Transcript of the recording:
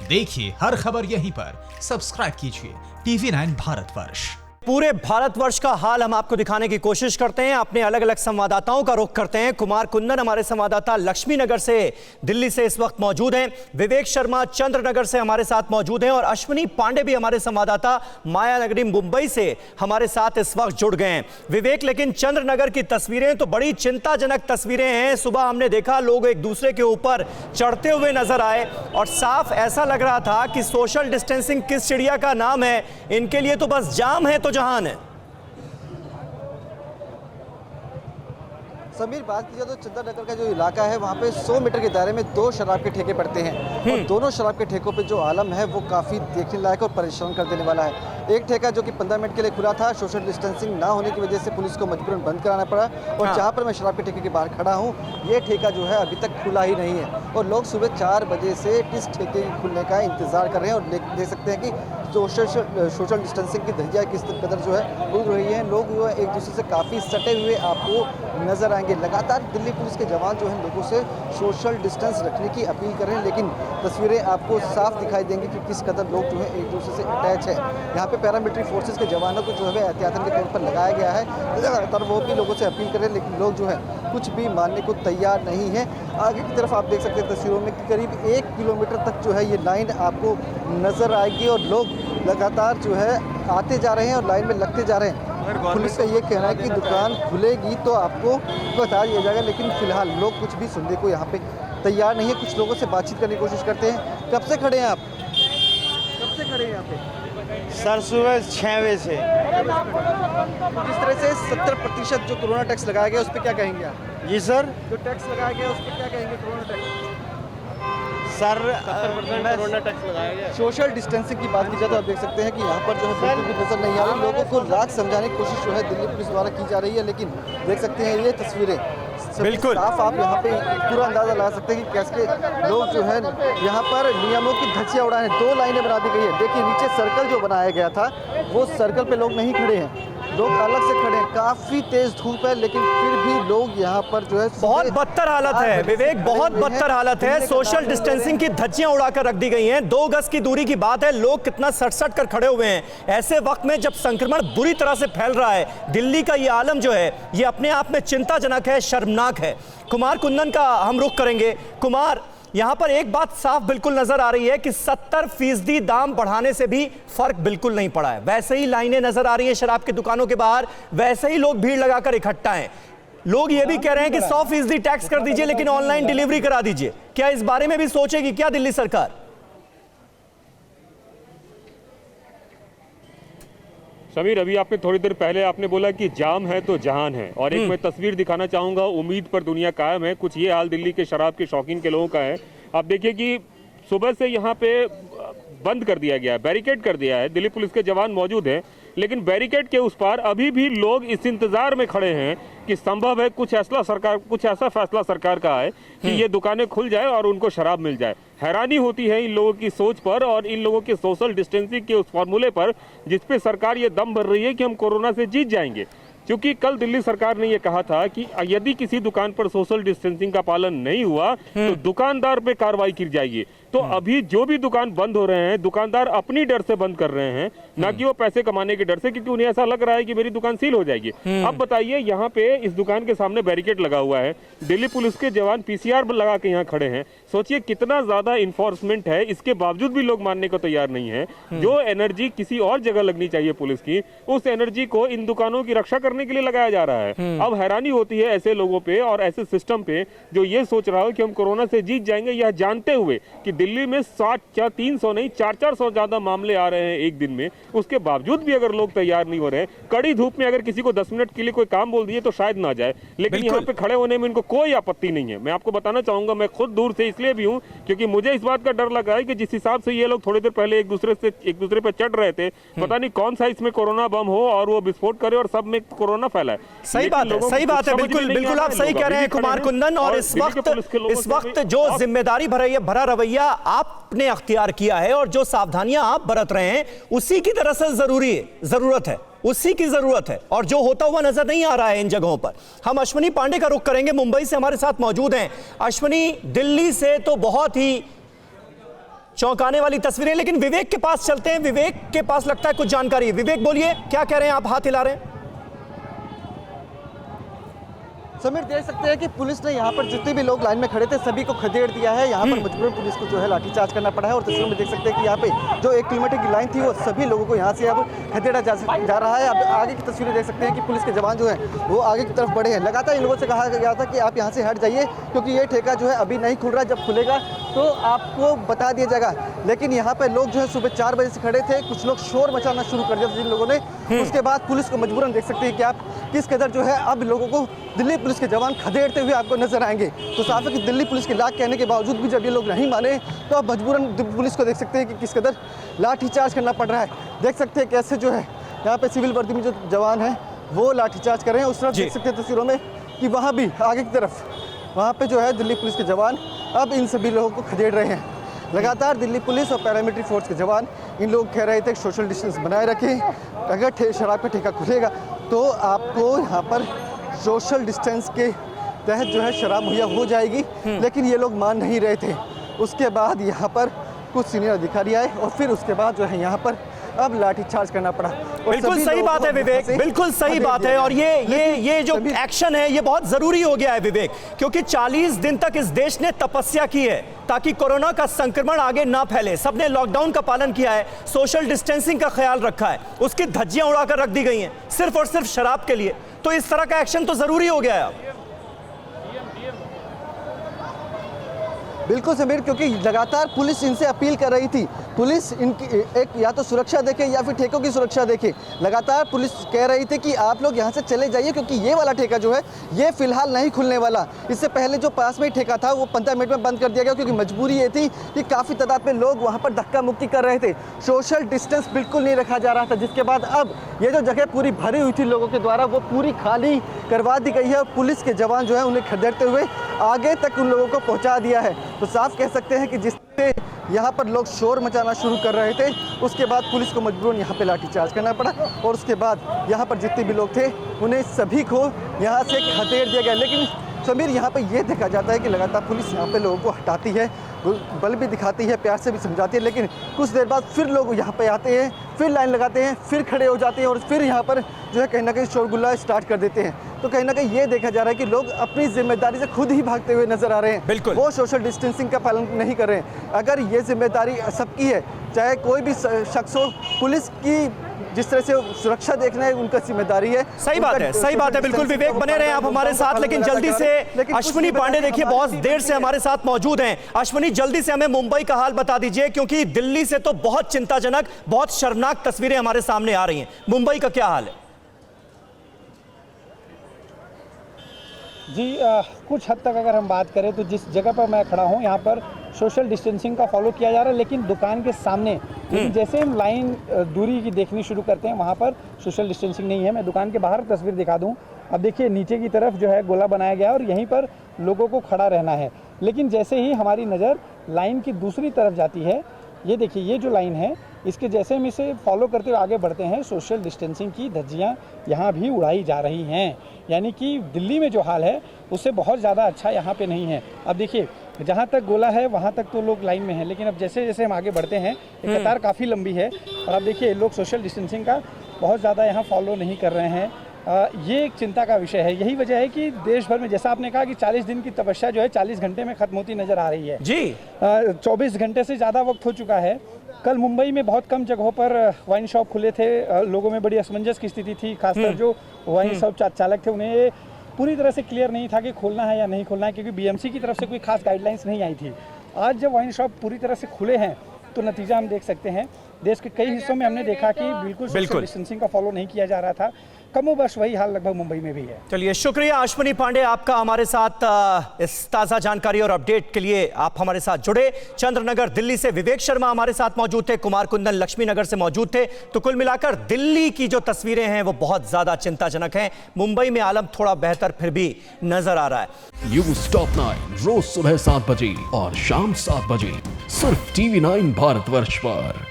देखिए हर खबर यहीं पर। सब्सक्राइब कीजिए TV9 भारतवर्ष। पूरे भारतवर्ष का हाल हम आपको दिखाने की कोशिश करते हैं, अपने अलग अलग संवाददाताओं का रुख करते हैं। कुमार कुंदन हमारे संवाददाता लक्ष्मी नगर से, दिल्ली से इस वक्त मौजूद हैं। विवेक शर्मा चंद्रनगर से हमारे साथ मौजूद हैं और अश्विनी पांडे भी हमारे संवाददाता माया नगरी मुंबई से हमारे साथ इस वक्त जुड़ गए हैं। विवेक, लेकिन चंद्रनगर की तस्वीरें तो बड़ी चिंताजनक तस्वीरें हैं। सुबह हमने देखा लोग एक दूसरे के ऊपर चढ़ते हुए नजर आए और साफ ऐसा लग रहा था कि सोशल डिस्टेंसिंग किस चिड़िया का नाम है, इनके लिए तो बस जाम है तो जहान है। समीर, बात की जाए तो चंद्रनगर का जो इलाका है वहाँ पे 100 मीटर के दायरे में 2 शराब के ठेके पड़ते हैं और दोनों शराब के ठेकों पे जो आलम है वो काफ़ी देखने लायक और परेशान कर देने वाला है। एक ठेका जो कि 15 मिनट के लिए खुला था, सोशल डिस्टेंसिंग ना होने की वजह से पुलिस को मजबूरन बंद कराना पड़ा और जहाँ पर मैं शराब के ठेके के बाहर खड़ा हूँ, ये ठेका जो है अभी तक खुला ही नहीं है और लोग सुबह 4 बजे से इस ठेके के खुलने का इंतज़ार कर रहे हैं और देख सकते हैं कि सोशल डिस्टेंसिंग की धज्जियाँ किस कदर जो है उड़ रही है। लोग जो है एक दूसरे से काफ़ी सटे हुए आपको नजर आएंगे। लगातार दिल्ली पुलिस के जवान जो है लोगों से सोशल डिस्टेंस रखने की अपील कर रहे हैं, लेकिन तस्वीरें आपको साफ दिखाई देंगी कि किस कदर लोग जो है एक दूसरे से अटैच है। यहाँ पे पैरामिलिट्री फोर्सेस के जवानों को जो है एहतियातन के तौर पर लगाया गया है। लगातार वो भी लोगों से अपील कर रहे हैं, लेकिन लोग जो है कुछ भी मानने को तैयार नहीं है। आगे की तरफ आप देख सकते हैं तस्वीरों में कि करीब 1 किलोमीटर तक जो है ये लाइन आपको नजर आएगी और लोग लगातार जो है आते जा रहे हैं और लाइन में लगते जा रहे हैं। पुलिस का ये कहना है कि दुकान खुलेगी तो आपको बता दिया जाएगा, लेकिन फिलहाल लोग कुछ भी सुनने को यहाँ पे तैयार नहीं है। कुछ लोगों से बातचीत करने की कोशिश करते हैं। कब से खड़े हैं आप? कब से खड़े हैं यहाँ पे? सर सुबह 6 बजे से। जिस तरह से 70% जो कोरोना टैक्स लगाया गया उस पर क्या कहेंगे आप? जी सर। जो टैक्स लगाया गया उस पर क्या कहेंगे? Corona tax sir 70% corona tax लगाया गया। सोशल डिस्टेंसिंग की बात की जाए तो आप देख सकते हैं कि यहाँ पर जो है बिल्कुल भी नजर नहीं आ रही। लोगों को रात समझाने की कोशिश जो है दिल्ली पुलिस द्वारा की जा रही है, लेकिन देख सकते हैं ये तस्वीरें बिल्कुल साफ आप यहाँ पे पूरा अंदाजा लगा सकते हैं कि कैसे लोग जो है यहाँ पर नियमों की धज्जियां उड़ाए। 2 लाइनें बना दी गई है। देखिए नीचे सर्कल जो बनाया गया था वो सर्कल पे लोग नहीं खड़े हैं, लोग अलग से खड़े हैं। काफी तेज धूप है लेकिन फिर भी लोग यहाँ पर जो है बहुत बदतर हालत है विवेक, बहुत बदतर हालत है। सोशल डिस्टेंसिंग की धज्जियां उड़ाकर रख दी गई हैं। 2 गज की दूरी की बात है, लोग कितना सट कर खड़े हुए हैं ऐसे वक्त में जब संक्रमण बुरी तरह से फैल रहा है। दिल्ली का ये आलम जो है ये अपने आप में चिंताजनक है, शर्मनाक है। कुमार कुंदन का हम रुख करेंगे। कुमार, यहां पर एक बात साफ बिल्कुल नजर आ रही है कि 70% दाम बढ़ाने से भी फर्क बिल्कुल नहीं पड़ा है। वैसे ही लाइनें नजर आ रही है शराब की दुकानों के बाहर, वैसे ही लोग भीड़ लगाकर इकट्ठा हैं। लोग ये भी कह रहे हैं कि 100% टैक्स कर दीजिए लेकिन ऑनलाइन डिलीवरी करा दीजिए। क्या इस बारे में भी सोचेगी क्या दिल्ली सरकार? समीर, अभी आपने थोड़ी देर पहले आपने बोला कि जाम है तो जहान है, और एक मैं तस्वीर दिखाना चाहूंगा। उम्मीद पर दुनिया कायम है, कुछ ये हाल दिल्ली के शराब के शौकीन के लोगों का है। आप देखिए कि सुबह से यहाँ पे बंद कर दिया गया है, बैरिकेड कर दिया है। दिल्ली पुलिस के जवान मौजूद हैं, लेकिन बैरिकेड के उस पार अभी भी लोग इस इंतजार में खड़े हैं कि संभव है कुछ ऐसा फैसला सरकार का है कि ये दुकानें खुल जाए और उनको शराब मिल जाए। हैरानी होती है इन लोगों की सोच पर और इन लोगों के सोशल डिस्टेंसिंग के उस फॉर्मूले पर जिसपे सरकार ये दम भर रही है कि हम कोरोना से जीत जाएंगे। क्योंकि कल दिल्ली सरकार ने यह कहा था कि यदि किसी दुकान पर सोशल डिस्टेंसिंग का पालन नहीं हुआ तो दुकानदार पे कार्रवाई की जाएगी। तो अभी जो भी दुकान बंद हो रहे हैं, दुकानदार अपनी डर से बंद कर रहे हैं, ना कि वो पैसे कमाने के डर से, क्योंकि उन्हें ऐसा लग रहा है कि मेरी दुकान सील हो जाएगी। अब बताइए, यहाँ पे इस दुकान के सामने बैरिकेड लगा हुआ है, दिल्ली पुलिस के जवान PCR लगा के यहाँ खड़े हैं। सोचिए कितना ज्यादा इन्फोर्समेंट है, इसके बावजूद भी लोग मानने को तैयार नहीं है। जो एनर्जी किसी और जगह लगनी चाहिए पुलिस की, उस एनर्जी को इन दुकानों की रक्षा करने के लिए लगाया जा रहा है। अब हैरानी होती है ऐसे लोगों पे और ऐसे सिस्टम पे जो ये सोच रहा हो कि हम कोरोना से जीत जाएंगे, यह जानते हुए कि दिल्ली में 300 नहीं 400 ज्यादा मामले आ रहे हैं एक दिन में। उसके बावजूद भी अगर लोग तैयार नहीं हो रहे हैं, कड़ी धूप में अगर किसी को 10 मिनट के लिए कोई काम बोल दिए तो शायद ना जाए, लेकिन यहाँ पे खड़े होने में इनको कोई आपत्ति नहीं है। मैं आपको बताना चाहूंगा, मैं खुद दूर से इसलिए भी हूँ क्योंकि मुझे इस बात का डर लगा है कि जिस हिसाब से ये लोग थोड़ी देर पहले एक दूसरे पे चढ़ रहे थे, पता नहीं कौन सा इसमें कोरोना बम हो और वो विस्फोट करे और सब में कोरोना फैलाए। सही बात है, बिल्कुल आप सही कह रहे हैं कुमार कुंदन। और इस वक्त जो जिम्मेदारी भरा रवैया आपने अख्तियार किया है और जो सावधानियां आप बरत रहे हैं, उसी की दरअसल जरूरत है, उसी की जरूरत है और जो होता हुआ नजर नहीं आ रहा है इन जगहों पर। हम अश्विनी पांडे का रुख करेंगे, मुंबई से हमारे साथ मौजूद हैं। अश्विनी, दिल्ली से तो बहुत ही चौंकाने वाली तस्वीरें। लेकिन विवेक के पास चलते हैं, विवेक के पास लगता है कुछ जानकारी है। विवेक बोलिए, क्या कह रहे हैं आप, हाथ हिला रहे हैं? समीर, देख सकते हैं कि पुलिस ने यहाँ पर जितने भी लोग लाइन में खड़े थे सभी को खदेड़ दिया है। यहाँ पर मजबूरन पुलिस को जो है लाठीचार्ज करना पड़ा है और तस्वीरों में देख सकते हैं कि यहाँ पे जो 1 किलोमीटर की लाइन थी वो सभी लोगों को यहाँ से अब खदेड़ा जा रहा है। अब आगे की तस्वीरें देख सकते हैं कि पुलिस के जवान जो है वो आगे की तरफ बढ़े हैं। लगातार इन लोगों से कहा गया था कि आप यहाँ से हट जाइए क्योंकि ये ठेका जो है अभी नहीं खुल रहा, जब खुलेगा तो आपको बता दिया जाएगा। लेकिन यहाँ पर लोग जो है सुबह 4 बजे से खड़े थे, कुछ लोग शोर मचाना शुरू कर दिया था जिन लोगों ने। उसके बाद पुलिस को मजबूरन देख सकते हैं कि आप किस कदर जो है अब लोगों को दिल्ली पुलिस के जवान खदेड़ते हुए आपको नजर आएंगे। तो साफ है कि दिल्ली पुलिस के लाख कहने के बावजूद भी जब ये लोग नहीं माने तो अब मजबूरन पुलिस को देख सकते हैं कि किस कदर लाठीचार्ज करना पड़ रहा है। देख सकते हैं कैसे जो है यहाँ पे सिविल वर्दी में जो जवान हैं वो लाठीचार्ज कर रहे हैं। उस तरफ देख सकते हैं तस्वीरों में कि वहाँ भी आगे की तरफ वहाँ पे जो है दिल्ली पुलिस के जवान अब इन सभी लोगों को खदेड़ रहे हैं। लगातार दिल्ली पुलिस और पैरामिलिट्री फोर्स के जवान इन लोग कह रहे थे कि सोशल डिस्टेंस बनाए रखें, अगर शराब का ठेका खुलेगा तो आपको यहाँ पर सोशल डिस्टेंस के तहत जो है शराब मुहैया हो जाएगी। लेकिन ये लोग मान नहीं रहे थे। उसके बाद यहाँ पर कुछ सीनियर अधिकारी आए और फिर उसके बाद जो है यहाँ पर अब लाठीचार्ज करना पड़ा। बिल्कुल सही बात है विवेक, बिल्कुल सही बात है। और ये जो एक्शन है ये बहुत जरूरी हो गया है विवेक, क्योंकि 40 दिन तक इस देश ने तपस्या की है ताकि कोरोना का संक्रमण आगे ना फैले। सबने लॉकडाउन का पालन किया है, सोशल डिस्टेंसिंग का ख्याल रखा है, उसकी धज्जियां उड़ाकर रख दी गई हैं सिर्फ और सिर्फ शराब के लिए। तो इस तरह का एक्शन तो जरूरी हो गया है। बिल्कुल समीर, क्योंकि लगातार पुलिस इनसे अपील कर रही थी, पुलिस इनकी एक या तो सुरक्षा देखे या फिर ठेकों की सुरक्षा देखे। लगातार पुलिस कह रही थी कि आप लोग यहाँ से चले जाइए क्योंकि ये वाला ठेका जो है ये फिलहाल नहीं खुलने वाला। इससे पहले जो पास में ही ठेका था वो 15 मिनट में बंद कर दिया गया क्योंकि मजबूरी ये थी कि काफ़ी तादाद में लोग वहाँ पर धक्का मुक्की कर रहे थे, सोशल डिस्टेंस बिल्कुल नहीं रखा जा रहा था। जिसके बाद अब ये जो जगह पूरी भरी हुई थी लोगों के द्वारा वो पूरी खाली करवा दी गई है और पुलिस के जवान जो है उन्हें खदेड़ते हुए आगे तक उन लोगों को पहुँचा दिया है। तो साफ कह सकते हैं कि जिससे यहाँ पर लोग शोर मचाना शुरू कर रहे थे उसके बाद पुलिस को मजबूरन यहाँ पे लाठीचार्ज करना पड़ा और उसके बाद यहाँ पर जितने भी लोग थे उन्हें सभी को यहाँ से खदेड़ दिया गया। लेकिन समीर, यहाँ पे ये देखा जाता है कि लगातार पुलिस यहाँ पे लोगों को हटाती है, बल भी दिखाती है, प्यार से भी समझाती है, लेकिन कुछ देर बाद फिर लोग यहाँ पे आते हैं, फिर लाइन लगाते हैं, फिर खड़े हो जाते हैं और फिर यहाँ पर जो है कहीं ना कहीं शोरगुल्ला स्टार्ट कर देते हैं। तो कहीं ना कहीं ये देखा जा रहा है कि लोग अपनी जिम्मेदारी से खुद ही भागते हुए नजर आ रहे हैं। बिल्कुल, वो सोशल डिस्टेंसिंग का पालन नहीं कर रहे हैं। अगर ये जिम्मेदारी सबकी है, चाहे कोई भी शख्स हो, पुलिस की जिस तरह से सुरक्षा देखना है उनका जिम्मेदारी है। सही बात है, सही बात है। बिल्कुल विवेक, बने रहे आप हमारे साथ। लेकिन जल्दी से अश्विनी पांडे देखिए बहुत देर से हमारे साथ मौजूद हैं। अश्विनी, जल्दी से हमें मुंबई का हाल बता दीजिए क्योंकि दिल्ली से तो बहुत चिंताजनक, बहुत शर्मनाक तस्वीरें हमारे सामने आ रही हैं। मुंबई का क्या हाल है? जी कुछ हद तक अगर हम बात करें तो जिस जगह पर मैं खड़ा हूँ यहाँ पर सोशल डिस्टेंसिंग का फॉलो किया जा रहा है, लेकिन दुकान के सामने लेकिन जैसे हम लाइन दूरी की देखनी शुरू करते हैं वहाँ पर सोशल डिस्टेंसिंग नहीं है। मैं दुकान के बाहर तस्वीर दिखा दूँ। अब देखिए नीचे की तरफ जो है गोला बनाया गया है और यहीं पर लोगों को खड़ा रहना है। लेकिन जैसे ही हमारी नज़र लाइन की दूसरी तरफ जाती है, ये देखिए ये जो लाइन है इसके जैसे हम इसे फॉलो करते हुए आगे बढ़ते हैं, सोशल डिस्टेंसिंग की धज्जियाँ यहाँ भी उड़ाई जा रही हैं। यानी कि दिल्ली में जो हाल है उससे बहुत ज़्यादा अच्छा यहाँ पे नहीं है। अब देखिए जहाँ तक गोला है वहाँ तक तो लोग लाइन में हैं, लेकिन अब जैसे जैसे हम आगे बढ़ते हैं ये कतार काफ़ी लंबी है और अब देखिए लोग सोशल डिस्टेंसिंग का बहुत ज़्यादा यहाँ फॉलो नहीं कर रहे हैं। ये एक चिंता का विषय है। यही वजह है कि देश भर में जैसा आपने कहा कि 40 दिन की तपस्या जो है 40 घंटे में खत्म होती नजर आ रही है। जी 24 घंटे से ज़्यादा वक्त हो चुका है। कल मुंबई में बहुत कम जगहों पर वाइन शॉप खुले थे, लोगों में बड़ी असमंजस की स्थिति थी। खासकर जो वाइन शॉप चालक थे उन्हें पूरी तरह से क्लियर नहीं था कि खोलना है या नहीं खोलना है, क्योंकि बीएमसी की तरफ से कोई खास गाइडलाइंस नहीं आई थी। आज जब वाइन शॉप पूरी तरह से खुले हैं तो नतीजा हम देख सकते हैं। देश के कई हिस्सों में हमने देखा कि बिल्कुल सोशल डिस्टेंसिंग का फॉलो नहीं किया जा रहा था। कमोबश वही हाल लगभग मुंबई में भी है। चलिए, शुक्रिया अश्विनी पांडे आपका हमारे साथ इस ताज़ा जानकारी और अपडेट के लिए आप हमारे साथ जुड़े। चंद्रनगर दिल्ली से विवेक शर्मा हमारे साथ मौजूद थे, कुमार कुंदन लक्ष्मी नगर से मौजूद थे। तो कुल मिलाकर दिल्ली की जो तस्वीरें हैं वो बहुत ज्यादा चिंताजनक हैं। मुंबई में आलम थोड़ा बेहतर फिर भी नजर आ रहा है। न्यूज़ टॉप 9 रोज सुबह 7 बजे और शाम 7 बजे सिर्फ TV9 भारतवर्ष पर।